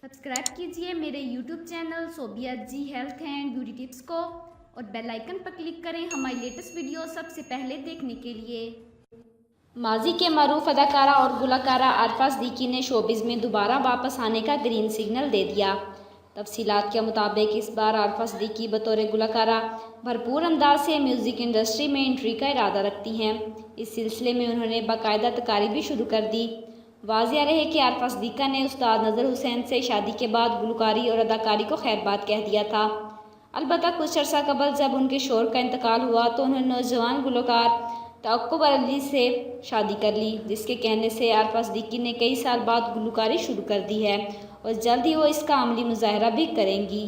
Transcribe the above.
Subscribe कीजिए मेरे YouTube channel Sobia ji health and beauty tips को और बेल आइकन पर क्लिक करें हमारी लेटेस्ट वीडियो सबसे पहले देखने के लिए। माजी के मरूफ अदाकारा और गुलकारा आरफा सिद्दीकी ने शोबिज़ में दोबारा वापस आने का ग्रीन सिग्नल दे दिया। तफसीलात के मुताबिक इस बार आरफा सिद्दीकी बतौर गुलकारा भरपूर अंदाज से म्यूज़िक इंडस्ट्री में एंट्री का इरादा रखती हैं। इस सिलसिले में उन्होंने बाकायदा तैयारी भी शुरू कर दी। वाज़िया रहे कि आरफा सिद्दीका ने उस्ताद नज़र हुसैन से शादी के बाद गुलकारी और अदाकारी को खैरबाद कह दिया था। अलबत्ता कुछ अर्सा कबल जब उनके शौहर का इंतकाल हुआ तो उन्होंने नौजवान गुलकार तौक़्क़ुब अली से शादी कर ली, जिसके कहने से आरफा सिद्दीकी ने कई साल बाद गुलकारी शुरू कर दी है और जल्द ही वो इसका अमली मुज़ाहरा भी करेंगी।